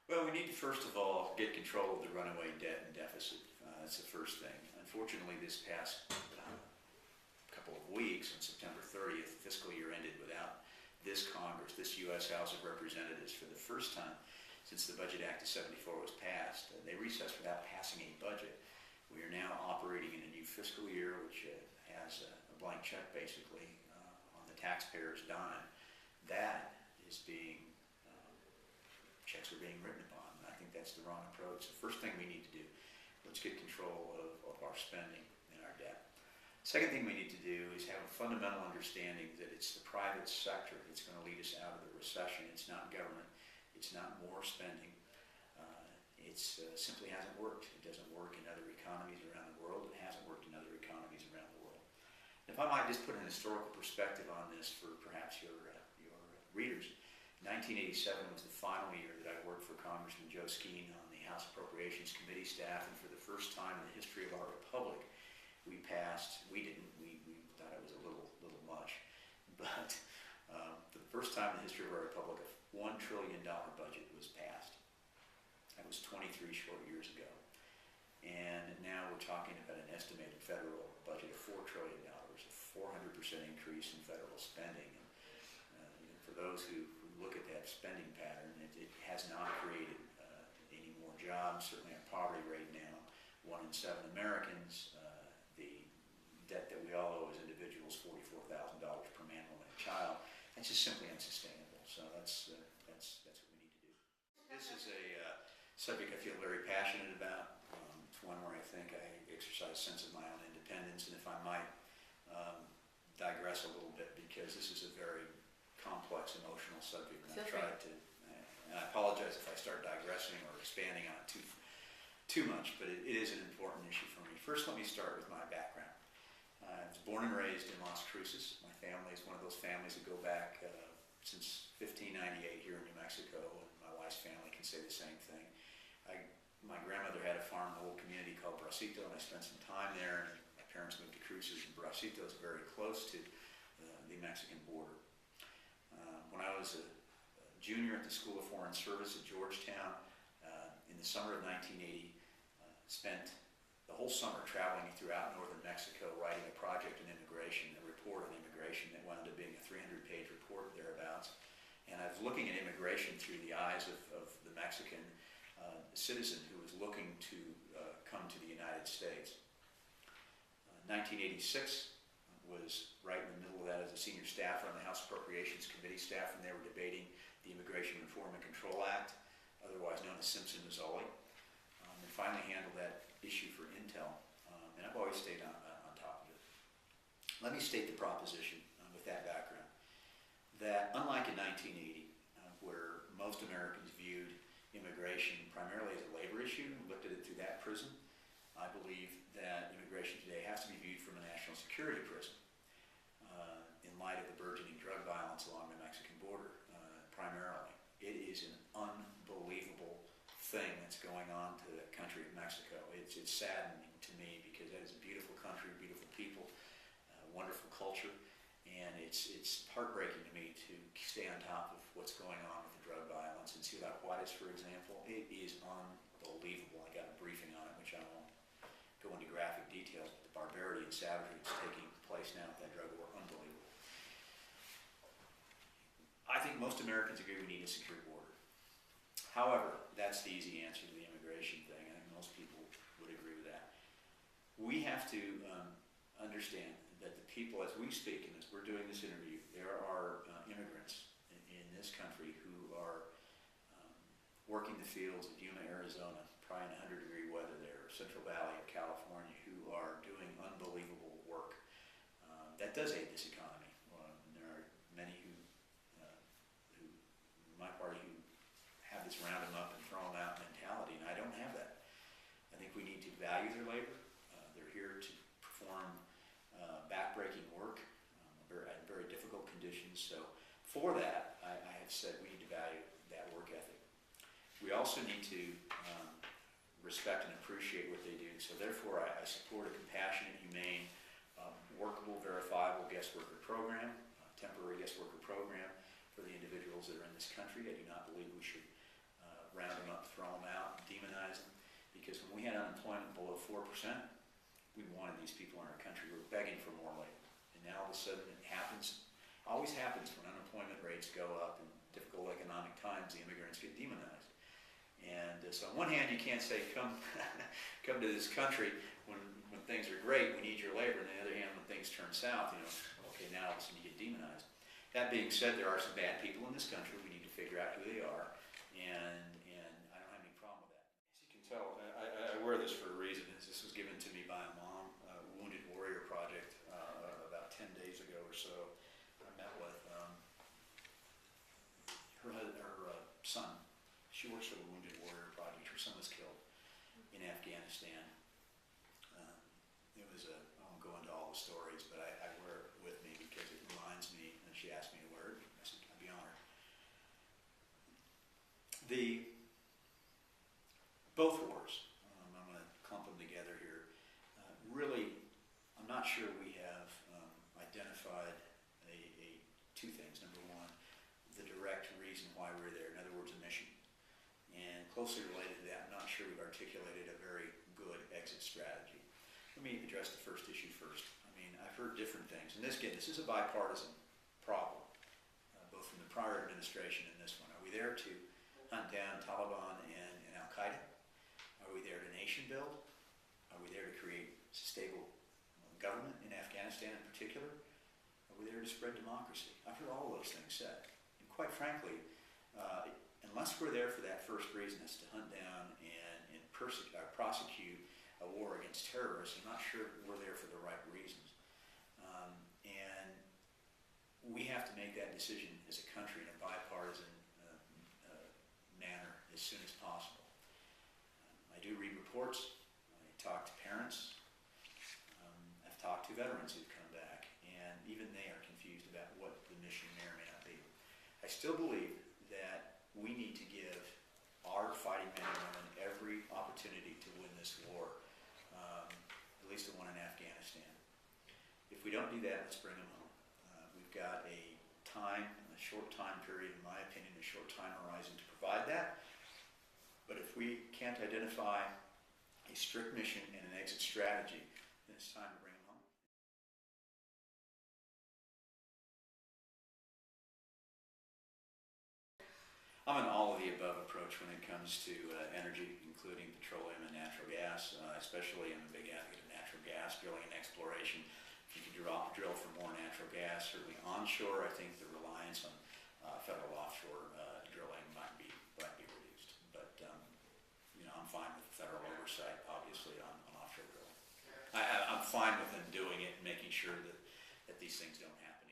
Well, we need to first of all get control of the runaway debt and deficit. That's the first thing. Unfortunately, this past couple of weeks, on September 30th, the fiscal year ended without this Congress, this U.S. House of Representatives, for the first time since the Budget Act of '74 was passed. They recessed without passing a budget. We are now operating in a new fiscal year, which has a blank check, basically, on the taxpayer's dime. That is being checks are being written upon. And I think that's the wrong approach. The first thing we need to do, let's get control of our spending and our debt. Second thing we need to do is have a fundamental understanding that it's the private sector that's going to lead us out of the recession. It's not government. It's not more spending. It simply hasn't worked. It doesn't work in other economies around the world. It hasn't worked in other economies around the world. And if I might just put an historical perspective on this for perhaps your readers, 1987 was the final year that I worked for Congressman Joe Skeen on the House Appropriations Committee staff, and for the first time in the history of our republic, we thought it was a little much, but for the first time in the history of our republic, a $1 trillion budget was passed. That was 23 short years ago. And now we're talking about an estimated federal budget of $4 trillion, a 400% increase in federal spending. And for those who look at that spending pattern, it has not created any more jobs. Certainly our poverty rate now, 1 in 7 Americans. The debt that we all owe as individuals, $44,000 per man, woman, and child. That's just simply unsustainable. So that's what we need to do. This is a subject I feel very passionate about. It's one where I think I exercise a sense of my own independence, and if I might digress a little bit, because this is a very complex emotional subject, and I've tried to, and I apologize if I start digressing or expanding on it too much, but it is an important issue for me. First, let me start with my background. I was born and raised in Las Cruces. My family is one of those families that go back since 1598 here in New Mexico, and my wife's family can say the same thing. My grandmother had a farm in a little community called Bracito, and I spent some time there, and my parents moved to Cruces, and Bracito is very close to the Mexican border. When I was a junior at the School of Foreign Service at Georgetown, in the summer of 1980, spent the whole summer traveling throughout northern Mexico, writing a project on immigration, a report on immigration that wound up being a 300-page report thereabouts. And I was looking at immigration through the eyes of the Mexican citizen who was looking to come to the United States. 1986 was right in the middle of that as a senior staffer on the House Appropriations Committee staff, and they were debating the Immigration Reform and Control Act, otherwise known as Simpson-Mazzoli, and finally handled that issue for Intel, and I've always stayed on top of it. Let me state the proposition with that background, that unlike in 1980, where most Americans viewed immigration primarily as a labor issue and looked at it through that prism, I believe that immigration today has to be viewed from a national security prism in light of the burgeoning drug violence along the Mexican border, primarily. It is an unbelievable thing that's going on to the country of Mexico. It's saddening to me because that is a beautiful country, beautiful people, wonderful culture, and it's heartbreaking to me to stay on top of what's going on with the drug violence. And Ciudad Juarez, for example, it is unbelievable. I got a briefing on it, which I won't go into graphic details, but the barbarity and savagery that's taking place now with that drug war, unbelievable. I think most Americans agree we need a secure border. However, that's the easy answer to the immigration thing. I think most people would agree with that. We have to understand that the people, as we speak and as we're doing this interview, there are immigrants in this country who are working the fields of Yuma, Arizona, probably in 100-degree weather there, or Central Valley of California, who are doing unbelievable work. That does aid this economy. There are many who my party, who have this round them up and throw them out mentality, and I don't have that. I think we need to value their labor. They're here to perform back-breaking work at very difficult conditions. So for that, I have said we need to value that work ethic. We also need to respect and appreciate what they do. So therefore, I support a compassionate, humane, workable, verifiable guest worker program, temporary guest worker program for the individuals that are in this country. I do not believe we should round them up we wanted these people in our country. We're begging for more labor. And now all of a sudden it happens, always happens when unemployment rates go up in difficult economic times, the immigrants get demonized. And so on one hand, you can't say, come come to this country when things are great, we need your labor. And on the other hand, when things turn south, okay, now all of a sudden you get demonized. That being said, there are some bad people in this country. We need to figure out who they are. And I don't have any problem with that. As you can tell, I wear this for a reason. This was given to me by a mom, Wounded Warrior Project, about 10 days ago or so. I met with her son. She works for the Wounded Warrior Project. Her son was killed in Afghanistan. I won't go into all the stories, but I wear it with me because it reminds me, and she asked me to wear it. I said, I'd be honored. Both wars, I'm going to clump them together here. Really, I'm not sure we have identified two things. Number one, the direct reason why we're there. In other words, a mission. And closely related to that, I'm not sure we've articulated a very good exit strategy. Let me address the first issue first. I mean, I've heard different things. And this is a bipartisan problem, both from the prior administration and this one. Are we there to hunt down Taliban and Al-Qaeda? Are we there to nation build? Are we there to create stable government in Afghanistan in particular? Are we there to spread democracy? I've heard all those things said. And quite frankly, unless we're there for that first reason, is to hunt down and prosecute a war against terrorists, I'm not sure we're there for the right reasons. And we have to make that decision as a country in a bipartisan manner as soon as possible. I do read reports. I talk to parents. I've talked to veterans who've come back, and even they are confused about what the mission may or may not be. I still believe that we need to give our fighting men and women every opportunity to win this war, at least the one in Afghanistan. If we don't do that, let's bring them home. We've got a short time period, in my opinion, a short time horizon to provide that. But if we can't identify a strict mission and an exit strategy, then it's time to bring them home. I'm an all of the above approach when it comes to energy, including petroleum and natural gas. Especially, I'm a big advocate of natural gas, drilling and exploration. If you could drill for more natural gas, certainly onshore, I think the reliance on federal offshore drilling might be reduced. But I'm fine with federal oversight, obviously, on offshore drilling. I'm fine with them doing it and making sure that these things don't happen.